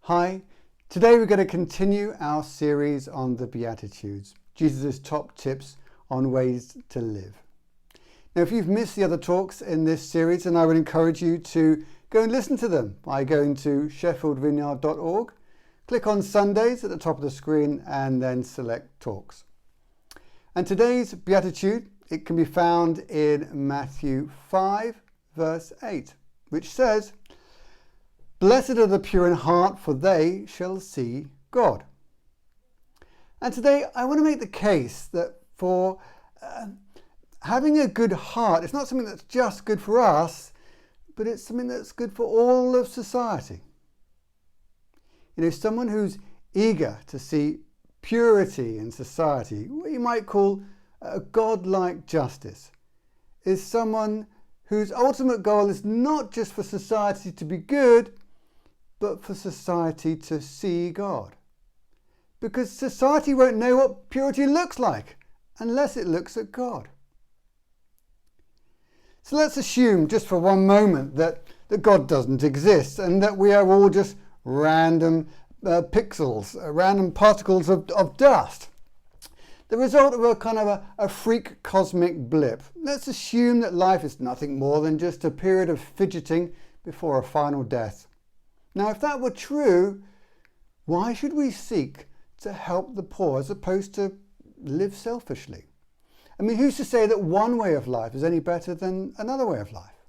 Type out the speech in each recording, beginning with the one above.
Hi, today we're going to continue our series on the Beatitudes, Jesus' top tips on ways to live. Now, if you've missed the other talks in this series, then I would encourage you to go and listen to them by going to sheffieldvineyard.org, click on Sundays at the top of the screen and then select talks. And today's Beatitude, it can be found in Matthew 5 verse 8, which says, "Blessed are the pure in heart, for they shall see God." And today I want to make the case that for having a good heart, it's not something that's just good for us, but it's something that's good for all of society. You know, someone who's eager to see purity in society, what you might call a godlike justice, is someone whose ultimate goal is not just for society to be good, but for society to see God. Because society won't know what purity looks like unless it looks at God. So let's assume just for one moment that God doesn't exist and that we are all just random pixels, random particles of dust. The result of a freak cosmic blip. Let's assume that life is nothing more than just a period of fidgeting before a final death. Now, if that were true, why should we seek to help the poor as opposed to live selfishly? I mean, who's to say that one way of life is any better than another way of life?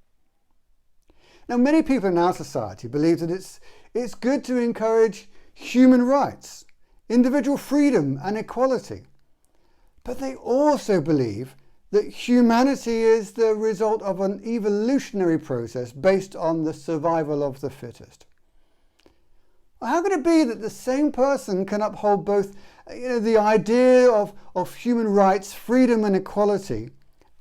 Now, many people in our society believe that it's good to encourage human rights, individual freedom and equality. But they also believe that humanity is the result of an evolutionary process based on the survival of the fittest. How can it be that the same person can uphold both the idea of human rights, freedom and equality,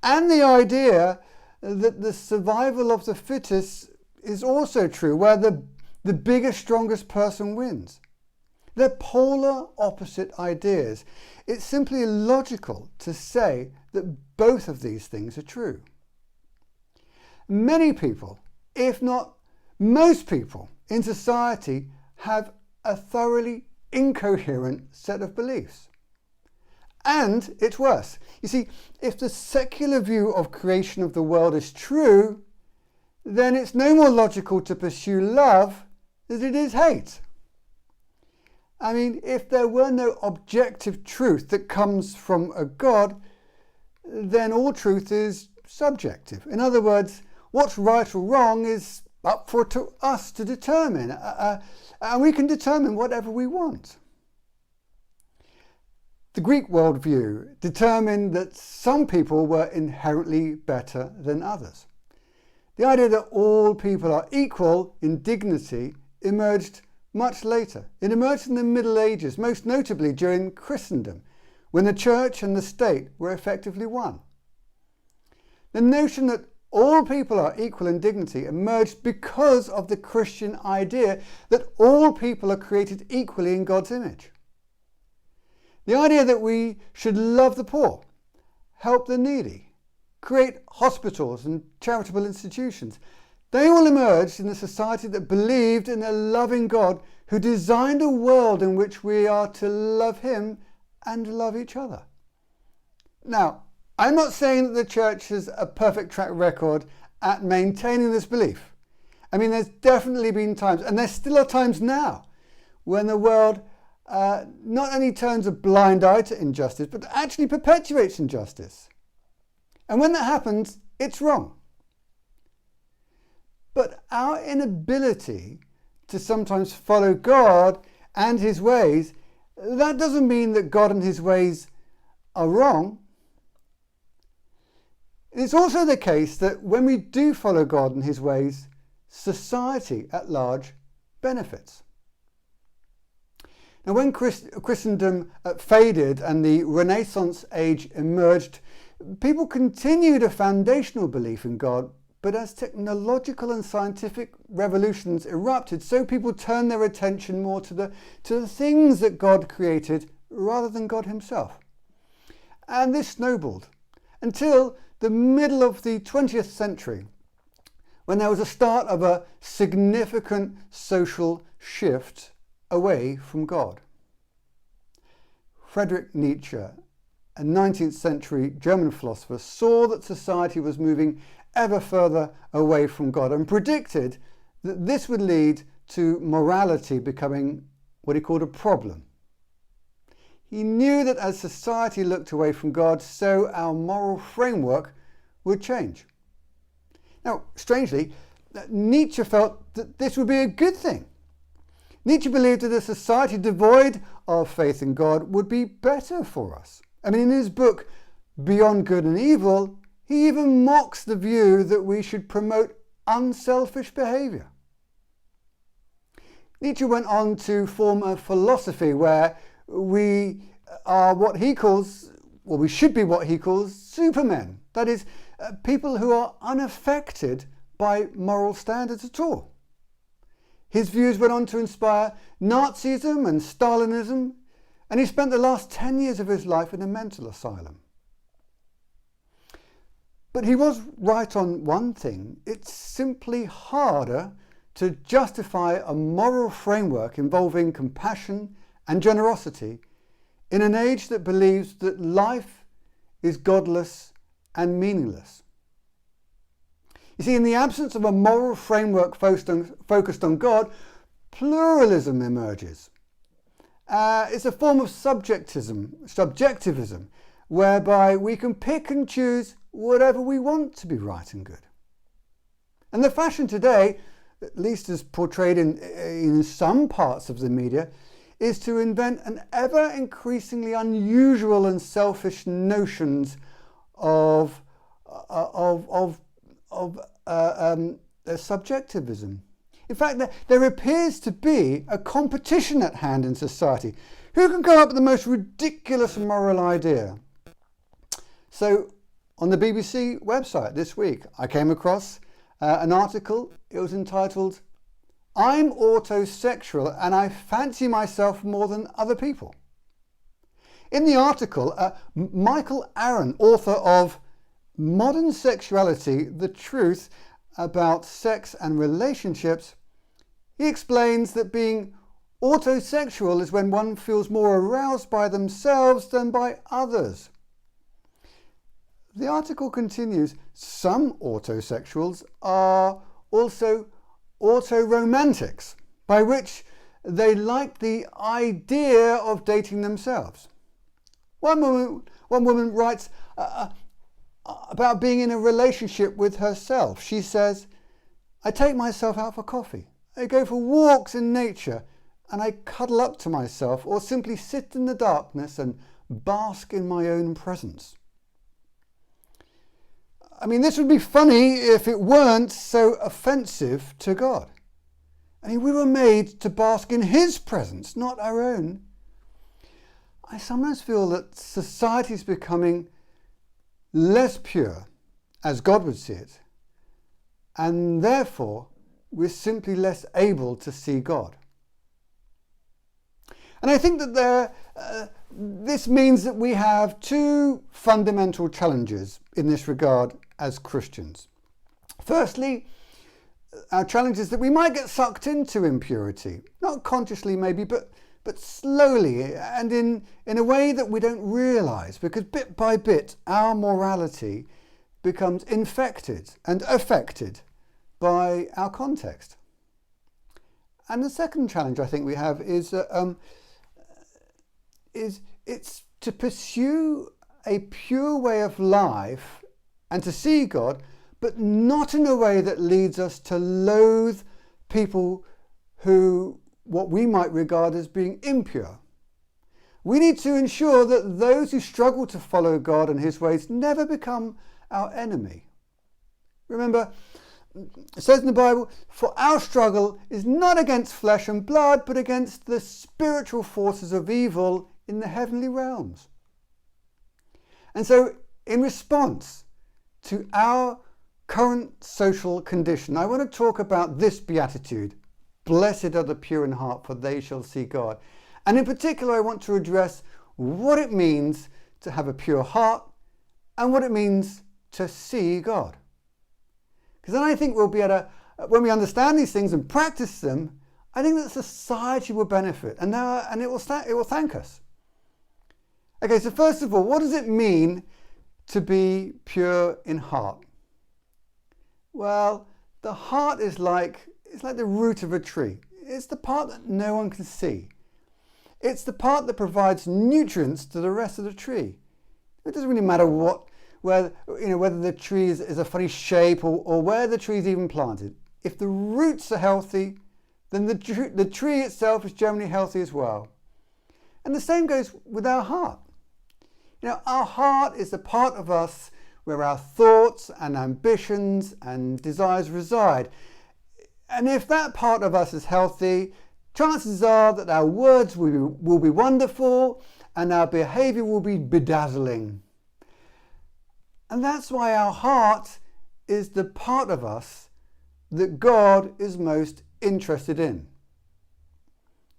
and the idea that the survival of the fittest is also true, where the biggest, strongest person wins? They're polar opposite ideas. It's simply illogical to say that both of these things are true. Many people, if not most people in society, have a thoroughly incoherent set of beliefs. And it's worse. You see, if the secular view of creation of the world is true, then it's no more logical to pursue love than it is hate. I mean, if there were no objective truth that comes from a God, then all truth is subjective. In other words, what's right or wrong is up for us to determine, and we can determine whatever we want. The Greek worldview determined that some people were inherently better than others. The idea that all people are equal in dignity emerged much later. It emerged in the Middle Ages, most notably during Christendom, when the church and the state were effectively one. The notion that all people are equal in dignity emerged because of the Christian idea that all people are created equally in God's image. The idea that we should love the poor, help the needy, create hospitals and charitable institutions, they all emerged in a society that believed in a loving God who designed a world in which we are to love him and love each other. Now, I'm not saying that the church has a perfect track record at maintaining this belief. I mean, there's definitely been times, and there still are times now, when the world not only turns a blind eye to injustice, but actually perpetuates injustice. And when that happens, it's wrong. But our inability to sometimes follow God and his ways, that doesn't mean that God and his ways are wrong. It's also the case that when we do follow God and his ways, society at large benefits. Now, when Christendom faded and the Renaissance age emerged, people continued a foundational belief in God, but as technological and scientific revolutions erupted, so people turned their attention more to the things that God created rather than God himself. And this snowballed until the middle of the 20th century, when there was a start of a significant social shift away from God. Friedrich Nietzsche, a 19th century German philosopher, saw that society was moving ever further away from God and predicted that this would lead to morality becoming what he called a problem. He knew that as society looked away from God, so our moral framework would change. Now, strangely, Nietzsche felt that this would be a good thing. Nietzsche believed that a society devoid of faith in God would be better for us. I mean, in his book, Beyond Good and Evil, he even mocks the view that we should promote unselfish behaviour. Nietzsche went on to form a philosophy where we are what he calls, well, we should be what he calls supermen. That is, people who are unaffected by moral standards at all. His views went on to inspire Nazism and Stalinism, and he spent the last 10 years of his life in a mental asylum. But he was right on one thing. It's simply harder to justify a moral framework involving compassion and generosity in an age that believes that life is godless and meaningless. You see, in the absence of a moral framework focused on God, pluralism emerges. It's a form of subjectivism, whereby we can pick and choose whatever we want to be right and good. And the fashion today, at least as portrayed in some parts of the media, is to invent an ever increasingly unusual and selfish notions of subjectivism. In fact, there appears to be a competition at hand in society. Who can come up with the most ridiculous moral idea? So, on the BBC website this week, I came across an article. It was entitled, "I'm autosexual and I fancy myself more than other people." In the article, Michael Aaron, author of Modern Sexuality, The Truth About Sex and Relationships, he explains that being autosexual is when one feels more aroused by themselves than by others. The article continues, some autosexuals are also autoromantics, by which they like the idea of dating themselves. One woman writes about being in a relationship with herself. She says, "I take myself out for coffee. I go for walks in nature and I cuddle up to myself or simply sit in the darkness and bask in my own presence." I mean, this would be funny if it weren't so offensive to God. I mean, we were made to bask in His presence, not our own. I sometimes feel that society is becoming less pure, as God would see it, and therefore we're simply less able to see God. And I think that this means that we have two fundamental challenges in this regard as Christians. Firstly, our challenge is that we might get sucked into impurity, not consciously maybe, but slowly and in a way that we don't realise, because bit by bit our morality becomes infected and affected by our context. And the second challenge I think we have is it's to pursue a pure way of life and to see God, but not in a way that leads us to loathe people who what we might regard as being impure. We need to ensure that those who struggle to follow God and His ways never become our enemy. Remember, it says in the Bible, "For our struggle is not against flesh and blood, but against the spiritual forces of evil in the heavenly realms." And so, in response to our current social condition, I want to talk about this beatitude: "Blessed are the pure in heart, for they shall see God." And in particular, I want to address what it means to have a pure heart and what it means to see God. Because then I think we'll be able to, when we understand these things and practice them, I think that society will benefit, and it will thank us. Okay, so first of all, what does it mean to be pure in heart? Well, the heart is like the root of a tree. It's the part that no one can see. It's the part that provides nutrients to the rest of the tree. It doesn't really matter whether the tree is a funny shape or where the tree is even planted. If the roots are healthy, then the tree itself is generally healthy as well. And the same goes with our heart. Our heart is the part of us where our thoughts and ambitions and desires reside. And if that part of us is healthy, chances are that our words will be wonderful and our behavior will be bedazzling. And that's why our heart is the part of us that God is most interested in.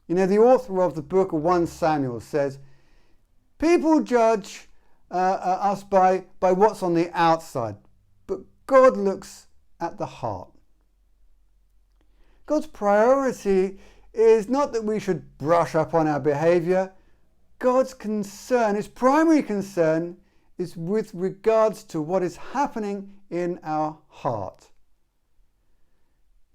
The author of the book of 1 Samuel says, people judge us by what's on the outside, but God looks at the heart. God's priority is not that we should brush up on our behavior. God's concern, his primary concern, is with regards to what is happening in our heart.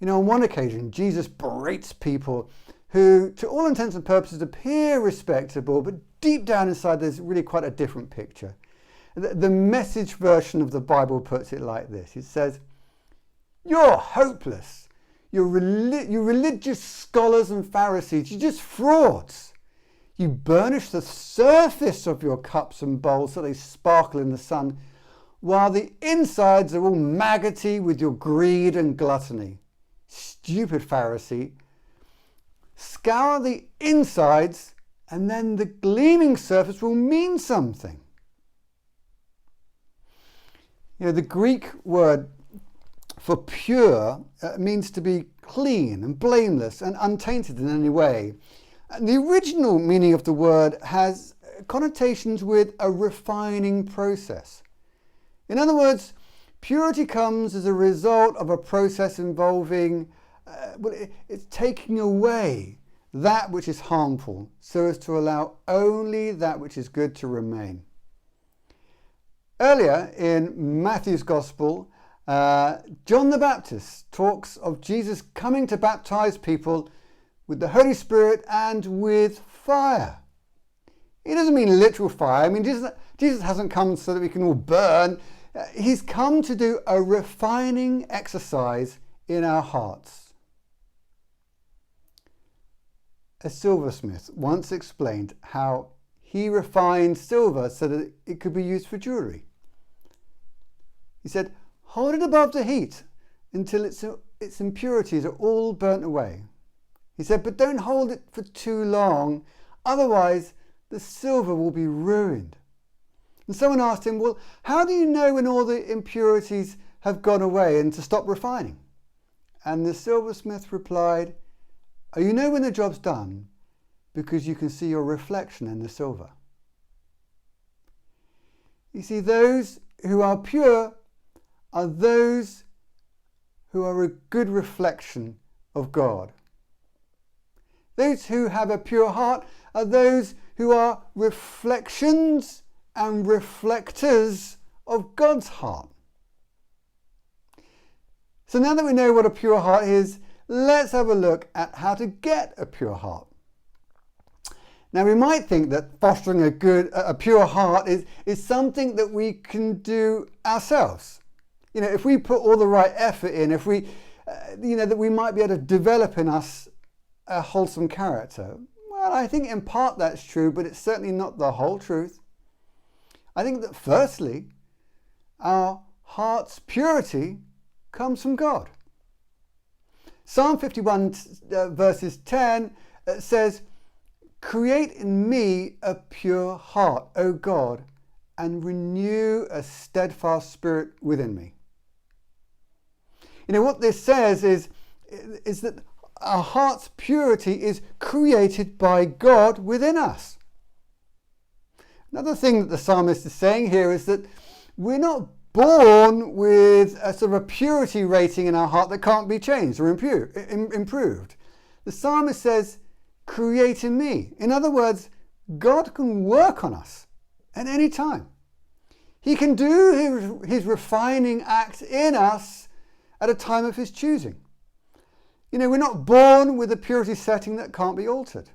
On one occasion, Jesus berates people who, to all intents and purposes, appear respectable, but deep down inside there's really quite a different picture. The Message version of the Bible puts it like this. It says, "You're hopeless. You religious scholars and Pharisees, you're just frauds. You burnish the surface of your cups and bowls so they sparkle in the sun, while the insides are all maggoty with your greed and gluttony. Stupid Pharisee. Scour the insides and then the gleaming surface will mean something." The Greek word for pure means to be clean and blameless and untainted in any way. And the original meaning of the word has connotations with a refining process. In other words, purity comes as a result of a process involving it's taking away that which is harmful so as to allow only that which is good to remain. Earlier in Matthew's Gospel, John the Baptist talks of Jesus coming to baptize people with the Holy Spirit and with fire. He doesn't mean literal fire. Jesus hasn't come so that we can all burn. He's come to do a refining exercise in our hearts. A silversmith once explained how he refined silver so that it could be used for jewellery. He said, "Hold it above the heat until its impurities are all burnt away." He said, "But don't hold it for too long, otherwise the silver will be ruined." And someone asked him, "Well, how do you know when all the impurities have gone away and to stop refining?" And the silversmith replied, "Oh, you know when the job's done, because you can see your reflection in the silver." You see, those who are pure are those who are a good reflection of God. Those who have a pure heart are those who are reflections and reflectors of God's heart. So now that we know what a pure heart is, let's have a look at how to get a pure heart. Now we might think that fostering a pure heart is something that we can do ourselves. If we put all the right effort in, if we, that we might be able to develop in us a wholesome character. Well, I think in part that's true, but it's certainly not the whole truth. I think that firstly, our heart's purity comes from God. Psalm 51 verses 10 says, "Create in me a pure heart, O God, and renew a steadfast spirit within me." What this says is that our heart's purity is created by God within us. Another thing that the psalmist is saying here is that we're not born with a sort of a purity rating in our heart that can't be changed or improved. The psalmist says, create in me. In other words, God can work on us at any time. He can do his refining act in us at a time of his choosing. We're not born with a purity setting that can't be altered.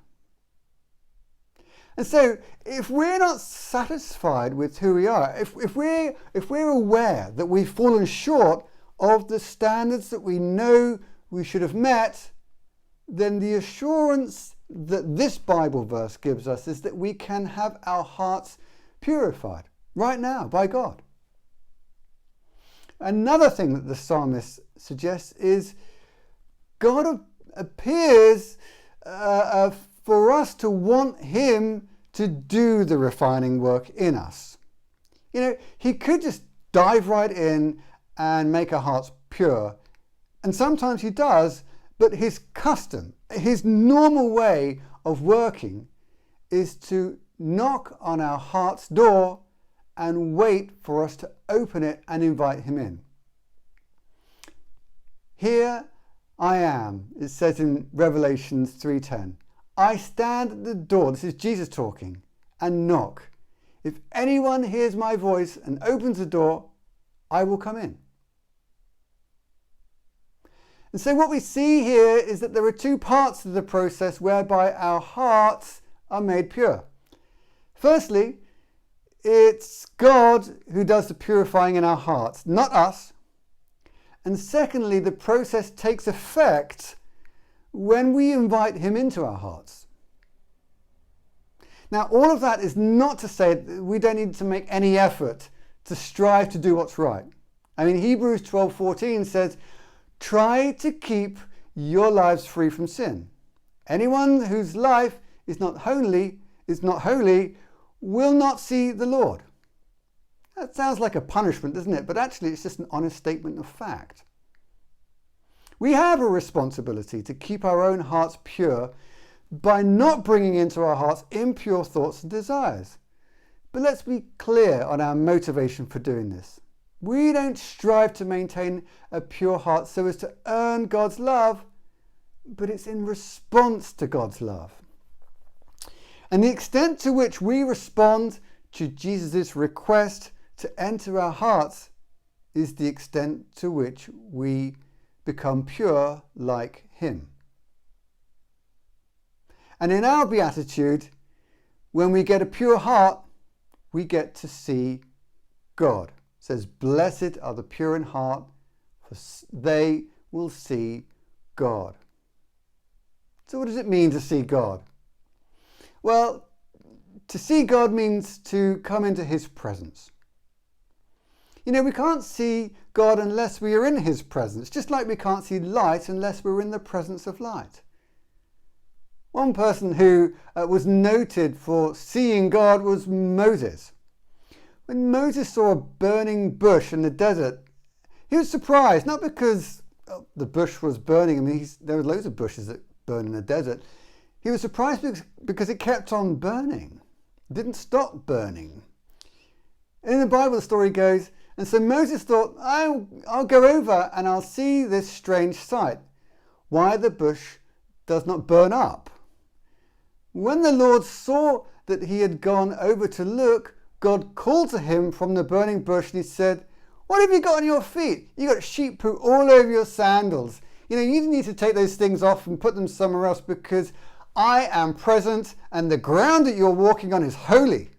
And so if we're not satisfied with who we are, if we're aware that we've fallen short of the standards that we know we should have met, then the assurance that this Bible verse gives us is that we can have our hearts purified right now by God. Another thing that the psalmist suggests is God appears for us to want him to do the refining work in us. He could just dive right in and make our hearts pure. And sometimes he does, but his custom, his normal way of working is to knock on our heart's door and wait for us to open it and invite him in. Here I am, it says in Revelation 3:10. I stand at the door, this is Jesus talking, and knock. If anyone hears my voice and opens the door, I will come in. And so what we see here is that there are two parts to the process whereby our hearts are made pure. Firstly, it's God who does the purifying in our hearts, not us. And secondly, the process takes effect when we invite him into our hearts. Now, all of that is not to say that we don't need to make any effort to strive to do what's right. Hebrews 12:14 says, try to keep your lives free from sin. Anyone whose life is not holy will not see the Lord. That sounds like a punishment, doesn't it? But actually it's just an honest statement of fact. We have a responsibility to keep our own hearts pure by not bringing into our hearts impure thoughts and desires. But let's be clear on our motivation for doing this. We don't strive to maintain a pure heart so as to earn God's love, but it's in response to God's love. And the extent to which we respond to Jesus' request to enter our hearts is the extent to which we become pure like him. And in our beatitude, when we get a pure heart, we get to see God. It says, blessed are the pure in heart, for they will see God. So what does it mean to see God? Well, to see God means to come into his presence. We can't see God unless we are in his presence, just like we can't see light unless we're in the presence of light. One person who was noted for seeing God was Moses. When Moses saw a burning bush in the desert, he was surprised, not because the bush was burning. There were loads of bushes that burn in the desert. He was surprised because it kept on burning. It didn't stop burning. And in the Bible, the story goes, and so Moses thought, I'll go over and I'll see this strange sight, why the bush does not burn up. When the Lord saw that he had gone over to look, God called to him from the burning bush and he said, what have you got on your feet? You got sheep poo all over your sandals. You need to take those things off and put them somewhere else because I am present and the ground that you're walking on is holy.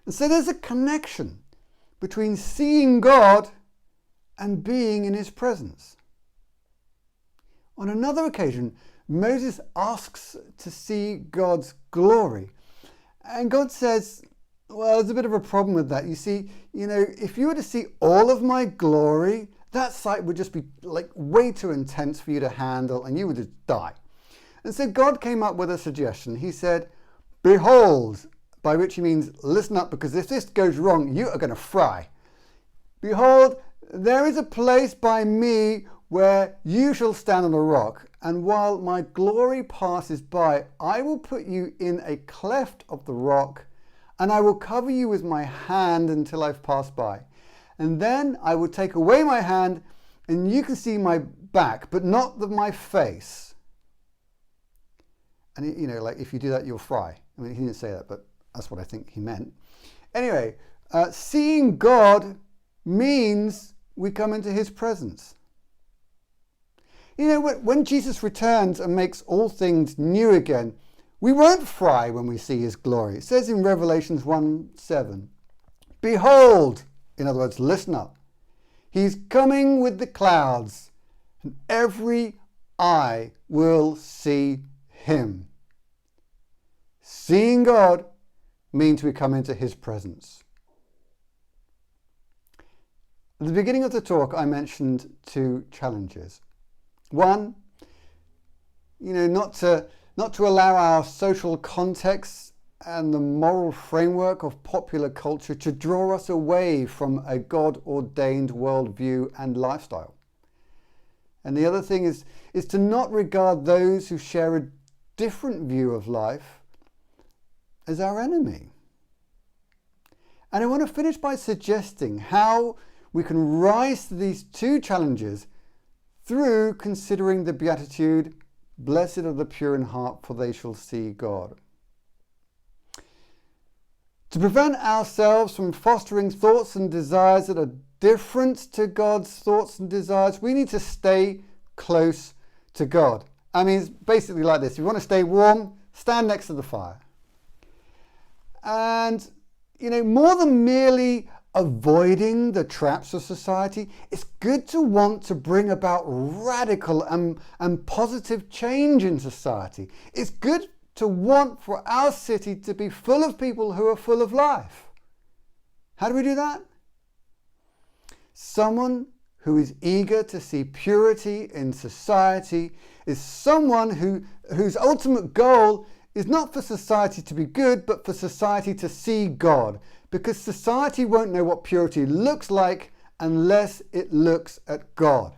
And so there's a connection between seeing God and being in his presence. On another occasion, Moses asks to see God's glory. And God says, well, there's a bit of a problem with that. You see, if you were to see all of my glory, that sight would just be like way too intense for you to handle and you would just die. And so God came up with a suggestion. He said, behold, by which he means listen up, because if this goes wrong, you are going to fry. Behold, there is a place by me where you shall stand on a rock, and while my glory passes by, I will put you in a cleft of the rock, and I will cover you with my hand until I've passed by. And then I will take away my hand, and you can see my back, but not my face. And, like if you do that, you'll fry. I mean, he didn't say that, but that's what I think he meant. Anyway, seeing God means we come into his presence. When Jesus returns and makes all things new again, we won't fry when we see his glory. It says in Revelations 1:7, behold, in other words, listen up, he's coming with the clouds, and every eye will see him. Seeing God means we come into his presence. At the beginning of the talk, I mentioned 2 challenges. One, not to allow our social context and the moral framework of popular culture to draw us away from a God-ordained worldview and lifestyle. And the other thing is to not regard those who share a different view of life as our enemy. And I want to finish by suggesting how we can rise to these 2 challenges through considering the beatitude, blessed are the pure in heart, for they shall see God. To prevent ourselves from fostering thoughts and desires that are different to God's thoughts and desires, we need to stay close to God. I mean, it's basically like this. If you want to stay warm, stand next to the fire. And, more than merely avoiding the traps of society, it's good to want to bring about radical and positive change in society. It's good to want for our city to be full of people who are full of life. How do we do that? Someone who is eager to see purity in society is someone whose ultimate goal is not for society to be good, but for society to see God. Because society won't know what purity looks like unless it looks at God.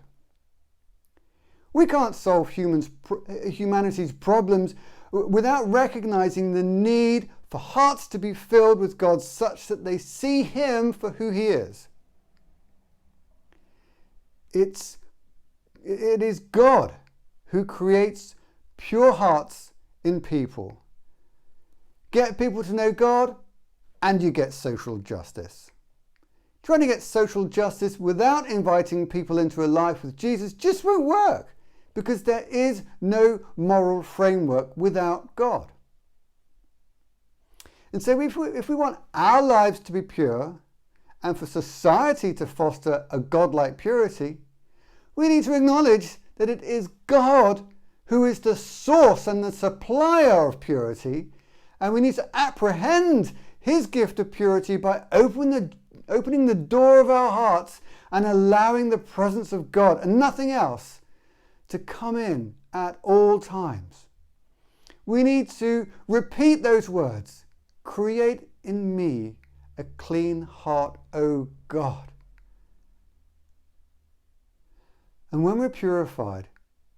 We can't solve humanity's problems without recognizing the need for hearts to be filled with God such that they see him for who he is. It is God who creates pure hearts in people. Get people to know God, and you get social justice. Trying to get social justice without inviting people into a life with Jesus just won't work, because there is no moral framework without God. And so if we want our lives to be pure and for society to foster a godlike purity, we need to acknowledge that it is God who is the source and the supplier of purity, and we need to apprehend his gift of purity by opening the door of our hearts and allowing the presence of God and nothing else to come in at all times. We need to repeat those words. Create in me a clean heart, O God. And when we're purified,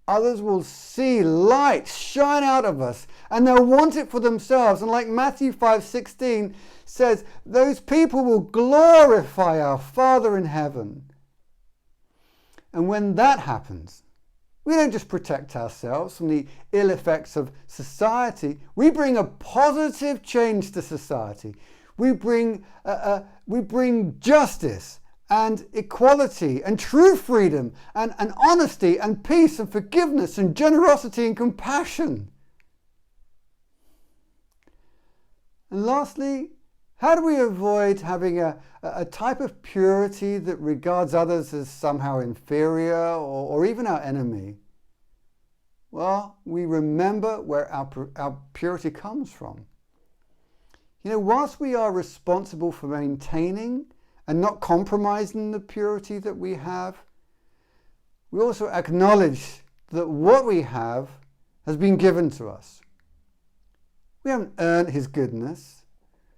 others will see light shine out of us, and they'll want it for themselves. And like Matthew 5:16 says, those people will glorify our Father in heaven. And when that happens, we don't just protect ourselves from the ill effects of society. We bring a positive change to society. We bring justice and equality and true freedom and honesty and peace and forgiveness and generosity and compassion. And lastly, how do we avoid having a type of purity that regards others as somehow inferior or even our enemy? Well, we remember where our purity comes from. Whilst we are responsible for maintaining and not compromising the purity that we have, we also acknowledge that what we have has been given to us. We haven't earned his goodness.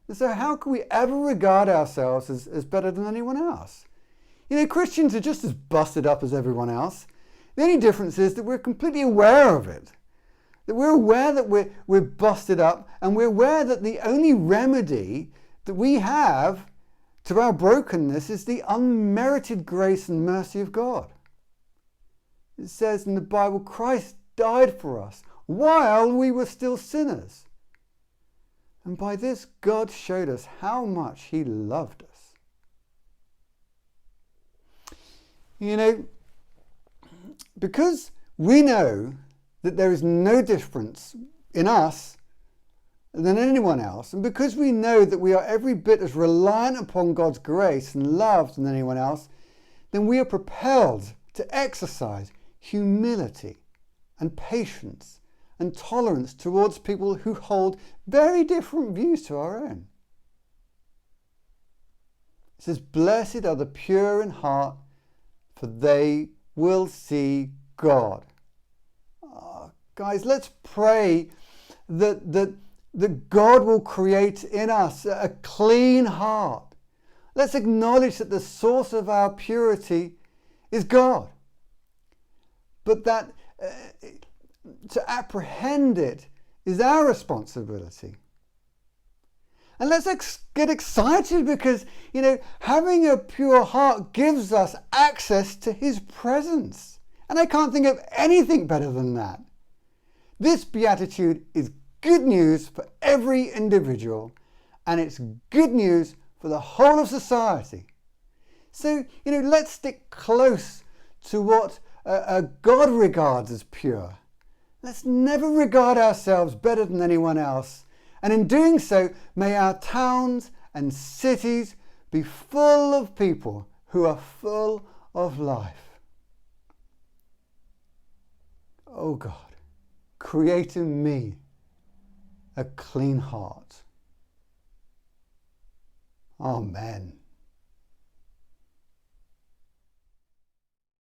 And so how can we ever regard ourselves as better than anyone else? Christians are just as busted up as everyone else. The only difference is that we're completely aware of it. That we're aware that we're busted up, and we're aware that the only remedy that we have to our brokenness is the unmerited grace and mercy of God. It says in the Bible, Christ died for us while we were still sinners. And by this, God showed us how much he loved us. You know, because we know that there is no difference in us than anyone else, and because we know that we are every bit as reliant upon God's grace and love than anyone else, then we are propelled to exercise humility and patience and tolerance towards people who hold very different views to our own. It says, "Blessed are the pure in heart, for they will see God." Oh, guys, let's pray that God will create in us a clean heart. Let's acknowledge that the source of our purity is God, but that to apprehend it is our responsibility. And let's get excited because, you know, having a pure heart gives us access to his presence. And I can't think of anything better than that. This beatitude is good news for every individual, and it's good news for the whole of society. So, you know, let's stick close to what God regards as pure. Let's never regard ourselves better than anyone else. And in doing so, may our towns and cities be full of people who are full of life. Oh God, create in me a clean heart. Amen.